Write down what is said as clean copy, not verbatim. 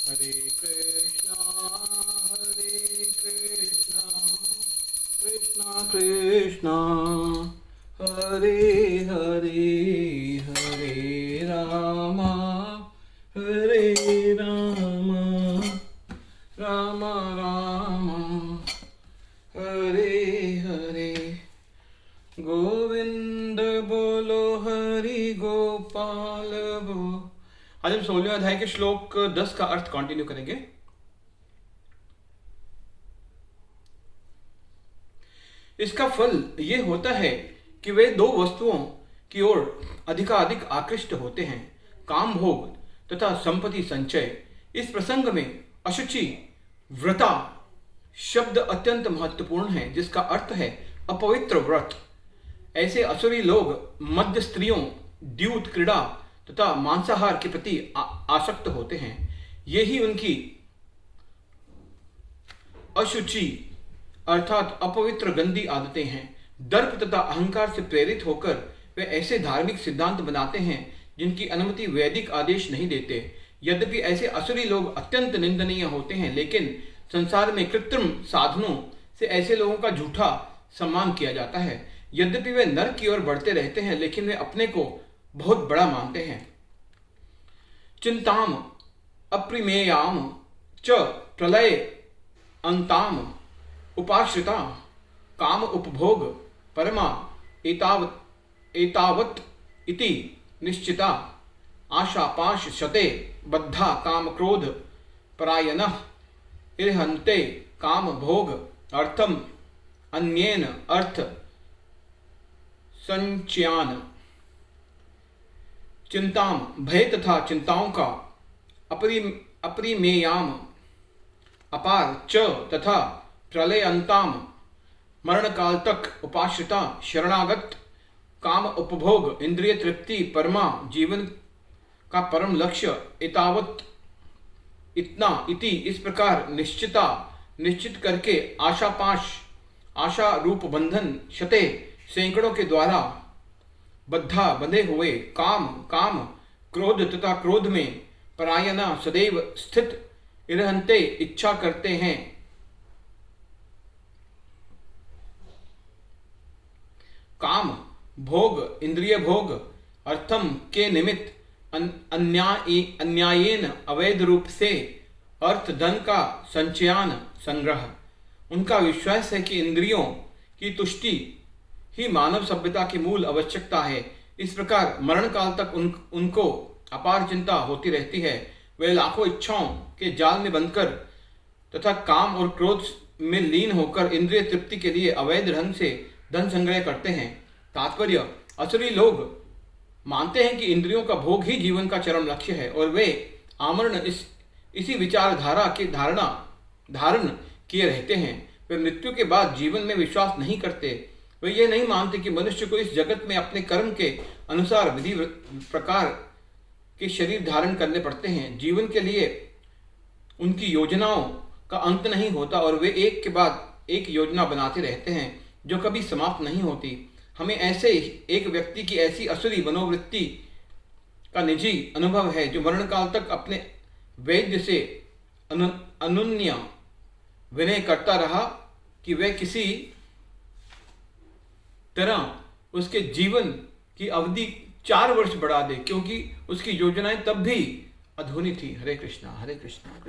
हरे कृष्णा कृष्णा कृष्णा हरे हरे, हरे रामा राम राम हरे हरे। गोविंद बोलो हरि गोपाल बो। आज हम 16वें अध्याय के श्लोक 10 का अर्थ कंटिन्यू करेंगे। इसका फल ये होता है कि वे दो वस्तुओं की ओर अधिकाधिक आकृष्ट होते हैं, काम भोग तथा संपत्ति संचय। इस प्रसंग में अशुचि व्रता शब्द अत्यंत महत्वपूर्ण है, जिसका अर्थ है अपवित्र व्रत। ऐसे असुरी लोग मध्य स्त्रियों, द्यूत क्रीड़ा तथा मांसाहार के प्रति आसक्त होते हैं। यही उनकी अशुचि अर्थात अपवित्र गंदी आदतें हैं। दर्प तथा अहंकार से प्रेरित होकर वे ऐसे धार्मिक सिद्धांत बनाते हैं जिनकी अनुमति वैदिक आदेश नहीं देते। यद्यपि ऐसे असुरी लोग अत्यंत निंदनीय होते हैं, लेकिन संसार में कृत्रिम साधनों से ऐसे लोगों का झूठा सम्मान किया जाता है। यद्यपि वे नरक की ओर बढ़ते रहते हैं, लेकिन वे अपने को बहुत बड़ा मानते हैं। चिंताम अप्रिमेयाम च प्रलय अंताम उपाश्रिता काम उपभोग परमा एतावत इति निश्चिता आशापाश शते बद्धा काम क्रोध परायणः इर्हन्ते काम भोग अर्थम अन्येन अर्थ संचयान। चिंताम भय तथा चिंताओं का, अपरिमेयाम अपार च तथा प्रलयंताम मरण काल तक उपाश्रिता शरणागत काम उपभोग इंद्रिय तृप्ति परमा जीवन का परम लक्ष्य एतावत इतना इति इस प्रकार निश्चित करके आशापाश आशा रूप बंधन शते सैकड़ों के द्वारा बद्धा बंधे हुए काम क्रोध तथा क्रोध में परायणा सदैव स्थित इरहंते इच्छा करते हैं। काम भोग इंद्रिय भोग अर्थम के निमित्त अन्यायेन अवैध रूप से अर्थ धन का संचयान संग्रह। उनका विश्वास है कि इंद्रियों की तुष्टि ही मानव सभ्यता की मूल आवश्यकता है। इस प्रकार मरण काल तक उनको अपार चिंता होती रहती है। वे लाखों इच्छाओं के जाल में बंधकर तथा काम और क्रोध में लीन होकर इंद्रिय तृप्ति के लिए अवैध ढंग से धन संग्रह करते हैं। तात्पर्य, असुरी लोग मानते हैं कि इंद्रियों का भोग ही जीवन का चरम लक्ष्य है और वे आमरण इसी विचारधारा के धारण किए रहते हैं। वे मृत्यु के बाद जीवन में विश्वास नहीं करते। वे ये नहीं मानते कि मनुष्य को इस जगत में अपने कर्म के अनुसार विधि प्रकार के शरीर धारण करने पड़ते हैं। जीवन के लिए उनकी योजनाओं का अंत नहीं होता और वे एक के बाद एक योजना बनाते रहते हैं जो कभी समाप्त नहीं होती। हमें ऐसे एक व्यक्ति की ऐसी असुरी मनोवृत्ति का निजी अनुभव है जो मरण काल तक अपने वैद्य से अनुन्य विनय करता रहा कि वह किसी तरह उसके जीवन की अवधि 4 वर्ष बढ़ा दे, क्योंकि उसकी योजनाएं तब भी अधूरी थी। हरे कृष्णा कृष्णा।